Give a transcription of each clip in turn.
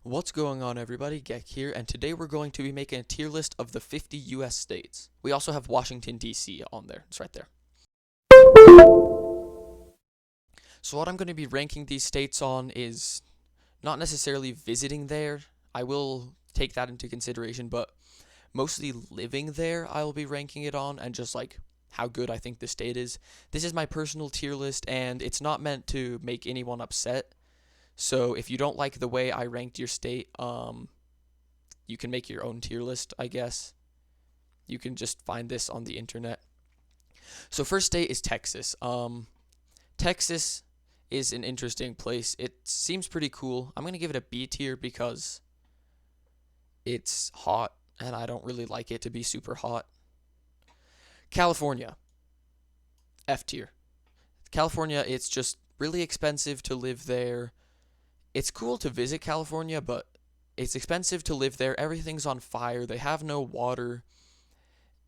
What's going on, everybody? Gek here, and today we're going to be making a tier list of the 50 US states. We also have Washington, D.C. on there. It's right there. So what I'm going to be ranking these states on is not necessarily visiting there. I will take that into consideration, but mostly living there I will be ranking it on, and just like how good I think the state is. This is my personal tier list, and it's not meant to make anyone upset. So if you don't like the way I ranked your state, you can make your own tier list, I guess. You can just find this on the internet. So first state is Texas. Texas is an interesting place. It seems pretty cool. I'm going to give it a B tier because it's hot and I don't really like it to be super hot. California, F tier. California, it's just really expensive to live there. It's cool to visit California, but it's expensive to live there. Everything's on fire. They have no water.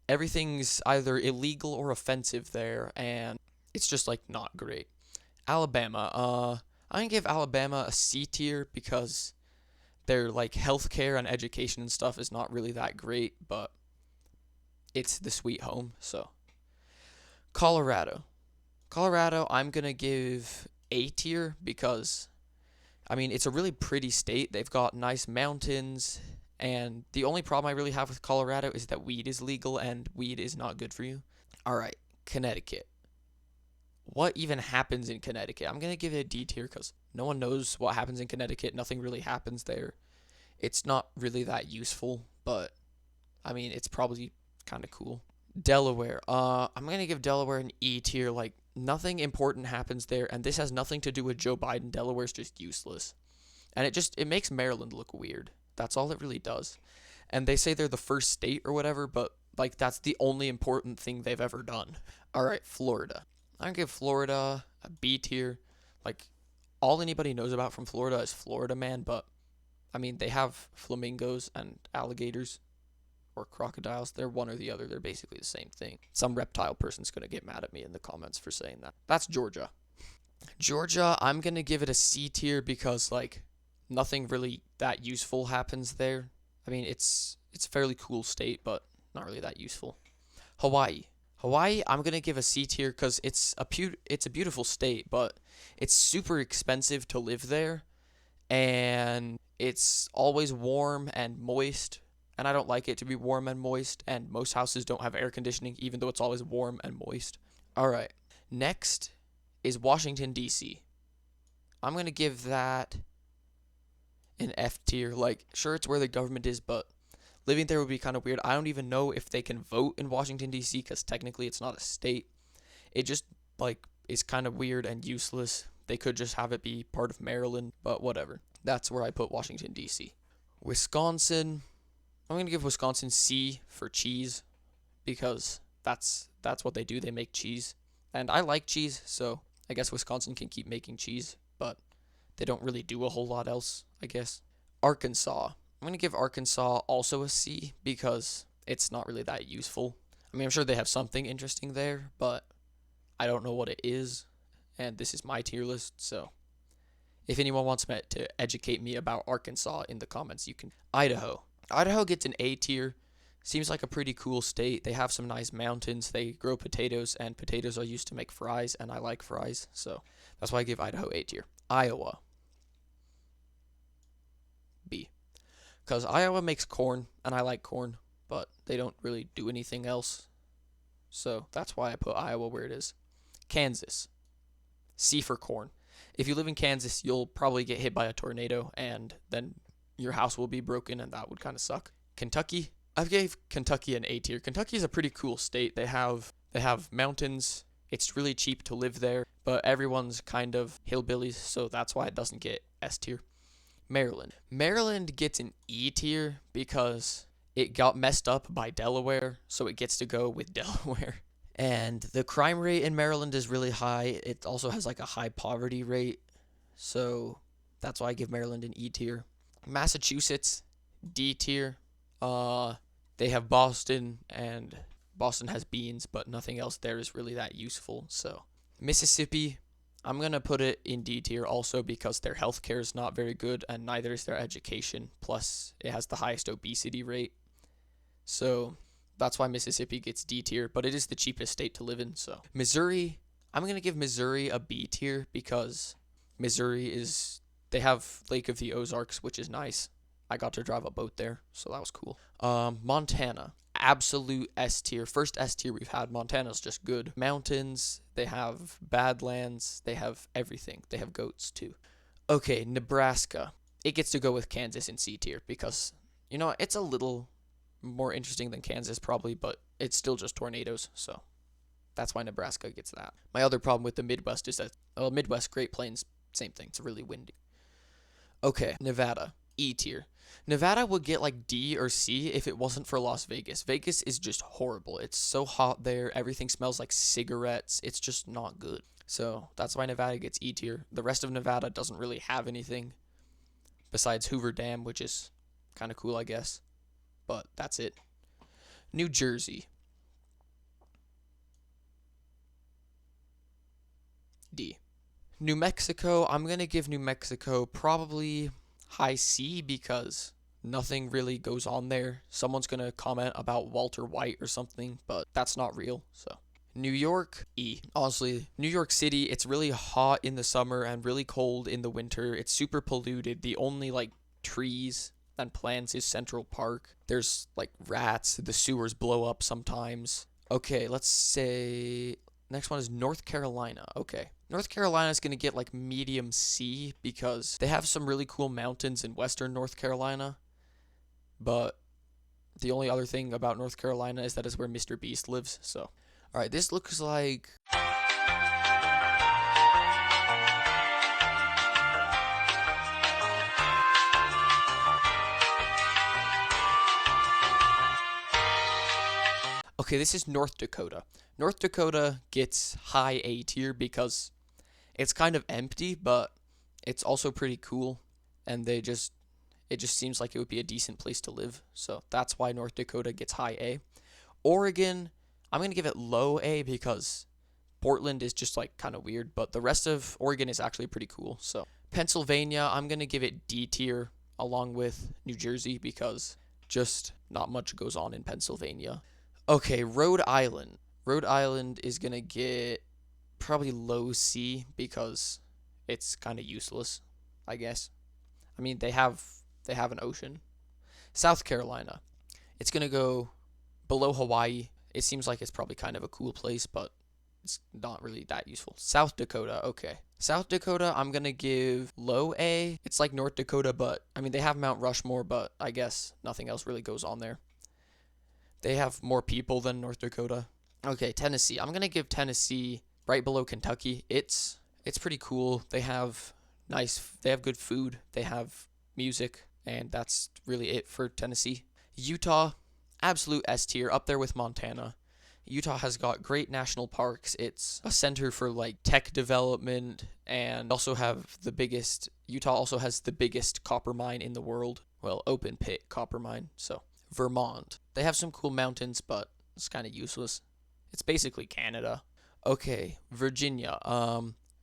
Everything's either illegal or offensive there, and it's just like not great. Alabama. I'm gonna give Alabama a C tier because their like healthcare and education and stuff is not really that great, but it's the sweet home. So Colorado. Colorado, I'm gonna give A tier because I mean, it's a really pretty state. They've got nice mountains, and the only problem I really have with Colorado is that weed is legal, and weed is not good for you. Alright, Connecticut. What even happens in Connecticut? I'm going to give it a D tier because no one knows what happens in Connecticut. Nothing really happens there. It's not really that useful, but, I mean, it's probably kind of cool. Delaware. I'm going to give Delaware an E tier. Like, nothing important happens there, and this has nothing to do with Joe Biden. Delaware's just useless. And it makes Maryland look weird. That's all it really does. And they say they're the first state or whatever, but like that's the only important thing they've ever done. Alright, Florida. I'm gonna give Florida a B tier. Like, all anybody knows about from Florida is Florida Man, but I mean they have flamingos and alligators. Or crocodiles. They're one or the other. They're basically the same thing. Some reptile person's going to get mad at me in the comments for saying that. That's Georgia. Georgia, I'm going to give it a C tier because, like, nothing really that useful happens there. I mean, it's a fairly cool state, but not really that useful. Hawaii. Hawaii, I'm going to give a C tier because it's a beautiful state, but it's super expensive to live there. And it's always warm and moist. And I don't like it to be warm and moist, and most houses don't have air conditioning, even though it's always warm and moist. Alright, next is Washington, D.C. I'm going to give that an F tier. Like, sure, it's where the government is, but living there would be kind of weird. I don't even know if they can vote in Washington, D.C., because technically it's not a state. It just, like, is kind of weird and useless. They could just have it be part of Maryland, but whatever. That's where I put Washington, D.C. Wisconsin, I'm going to give Wisconsin C for cheese because that's what they do. They make cheese. And I like cheese, so I guess Wisconsin can keep making cheese, but they don't really do a whole lot else, I guess. Arkansas. I'm going to give Arkansas also a C because it's not really that useful. I mean, I'm sure they have something interesting there, but I don't know what it is, and this is my tier list, so if anyone wants to educate me about Arkansas in the comments, you can. Idaho. Idaho gets an A tier. Seems like a pretty cool state. They have some nice mountains. They grow potatoes, and potatoes are used to make fries, and I like fries, so that's why I give Idaho A tier. Iowa. B. Because Iowa makes corn, and I like corn, but they don't really do anything else. So that's why I put Iowa where it is. Kansas. C for corn. If you live in Kansas, you'll probably get hit by a tornado, and then your house will be broken, and that would kind of suck. Kentucky. I gave Kentucky an A tier. Kentucky is a pretty cool state. They have mountains. It's really cheap to live there, but everyone's kind of hillbillies, so that's why it doesn't get S tier. Maryland. Maryland gets an E tier because it got messed up by Delaware, so it gets to go with Delaware. And the crime rate in Maryland is really high. It also has like a high poverty rate, so that's why I give Maryland an E tier. Massachusetts, D tier. They have Boston, and Boston has beans, but nothing else there is really that useful. So Mississippi, I'm going to put it in D tier also because their healthcare is not very good and neither is their education. Plus, it has the highest obesity rate. So that's why Mississippi gets D tier, but it is the cheapest state to live in. So Missouri, I'm going to give Missouri a B tier because Missouri is, they have Lake of the Ozarks, which is nice. I got to drive a boat there, so that was cool. Montana, absolute S tier. First S tier we've had. Montana's just good. Mountains, they have badlands, they have everything. They have goats too. Okay, Nebraska. It gets to go with Kansas in C tier because, it's a little more interesting than Kansas probably, but it's still just tornadoes, so that's why Nebraska gets that. My other problem with the Midwest is that, Midwest, Great Plains, same thing. It's really windy. Okay, Nevada, E tier. Nevada would get like D or C if it wasn't for Las Vegas. Vegas is just horrible. It's so hot there. Everything smells like cigarettes. It's just not good. So that's why Nevada gets E tier. The rest of Nevada doesn't really have anything besides Hoover Dam, which is kind of cool, I guess. But that's it. New Jersey. D. New Mexico, I'm going to give New Mexico probably high C because nothing really goes on there. Someone's going to comment about Walter White or something, but that's not real. So New York, E. Honestly, New York City, it's really hot in the summer and really cold in the winter. It's super polluted. The only trees and plants is Central Park. There's rats. The sewers blow up sometimes. Okay, let's say next one is North Carolina. Okay. North Carolina is going to get medium C because they have some really cool mountains in western North Carolina. But the only other thing about North Carolina is that is where Mr. Beast lives. So, all right, this looks like okay, this is North Dakota. North Dakota gets high A tier because it's kind of empty, but it's also pretty cool, and it just seems like it would be a decent place to live. So that's why North Dakota gets high A. Oregon, I'm going to give it low A because Portland is just kind of weird, but the rest of Oregon is actually pretty cool. So Pennsylvania, I'm going to give it D tier along with New Jersey because just not much goes on in Pennsylvania. Okay, Rhode Island. Rhode Island is going to get probably low C because it's kind of useless, I guess. I mean, they have an ocean. South Carolina. It's going to go below Hawaii. It seems like it's probably kind of a cool place, but it's not really that useful. South Dakota. Okay. South Dakota, I'm going to give low A. It's like North Dakota, but I mean, they have Mount Rushmore, but I guess nothing else really goes on there. They have more people than North Dakota. Okay, Tennessee. I'm going to give Tennessee right below Kentucky. It's pretty cool. They have good food. They have music, and that's really it for Tennessee. Utah, absolute S tier, up there with Montana. Utah has got great national parks. It's a center for tech development, and Utah also has the biggest copper mine in the world. Well, open pit copper mine. So Vermont. They have some cool mountains, but it's kind of useless. It's basically Canada. Okay, Virginia.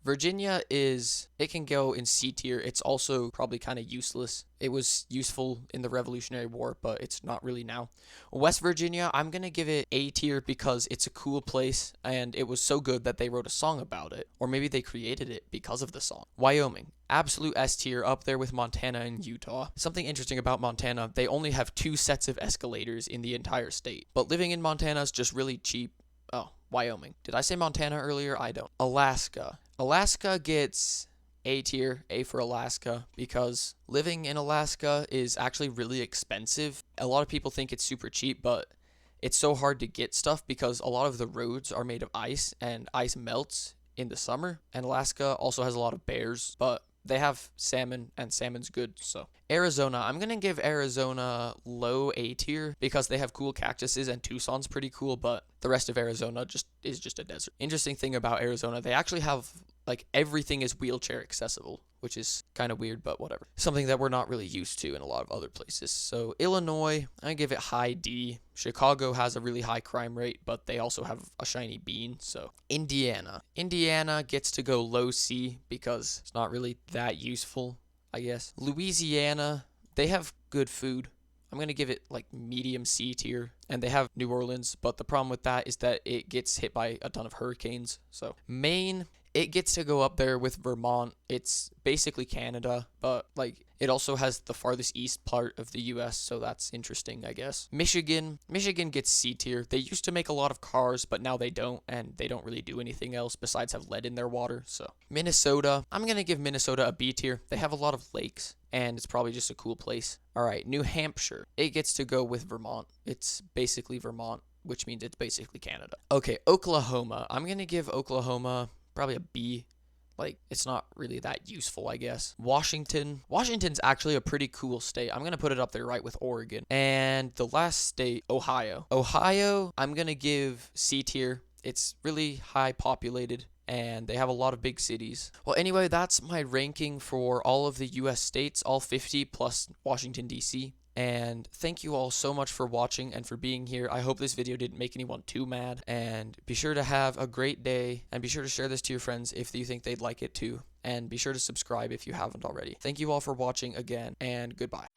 Virginia it can go in C tier. It's also probably kind of useless. It was useful in the Revolutionary War, but it's not really now. West Virginia, I'm going to give it A tier because it's a cool place and it was so good that they wrote a song about it. Or maybe they created it because of the song. Wyoming, absolute S tier, up there with Montana and Utah. Something interesting about Montana, they only have 2 sets of escalators in the entire state. But living in Montana is just really cheap. Oh, Wyoming. Did I say Montana earlier? I don't. Alaska. Alaska gets A tier, A for Alaska, because living in Alaska is actually really expensive. A lot of people think it's super cheap, but it's so hard to get stuff because a lot of the roads are made of ice, and ice melts in the summer. And Alaska also has a lot of bears, but they have salmon, and salmon's good. So Arizona, I'm going to give Arizona low A tier because they have cool cactuses and Tucson's pretty cool, but the rest of Arizona is just a desert. Interesting thing about Arizona, they actually have like everything is wheelchair accessible, which is kind of weird, but whatever. Something that we're not really used to in a lot of other places. So Illinois, I give it high D. Chicago has a really high crime rate, but they also have a shiny bean. So Indiana gets to go low C because it's not really that useful, I guess. Louisiana, they have good food. I'm going to give it like medium C tier. And they have New Orleans, but the problem with that is that it gets hit by a ton of hurricanes. So Maine, it gets to go up there with Vermont. It's basically Canada, but like it also has the farthest east part of the US, so that's interesting, I guess. Michigan gets C tier. They used to make a lot of cars, but now they don't, and they don't really do anything else besides have lead in their water. So Minnesota, I'm going to give Minnesota a B tier. They have a lot of lakes, and it's probably just a cool place. All right, New Hampshire, it gets to go with Vermont. It's basically Vermont, which means it's basically Canada. Okay, Oklahoma. I'm going to give Oklahoma probably a B. Like, it's not really that useful, I guess. Washington's actually a pretty cool state. I'm going to put it up there right with Oregon. And the last state, Ohio. Ohio, I'm going to give C tier. It's really high populated, and they have a lot of big cities. Well, anyway, that's my ranking for all of the U.S. states, all 50 plus Washington, D.C. And thank you all so much for watching and for being here. I hope this video didn't make anyone too mad. And be sure to have a great day. And be sure to share this to your friends if you think they'd like it too. And be sure to subscribe if you haven't already. Thank you all for watching again, and goodbye.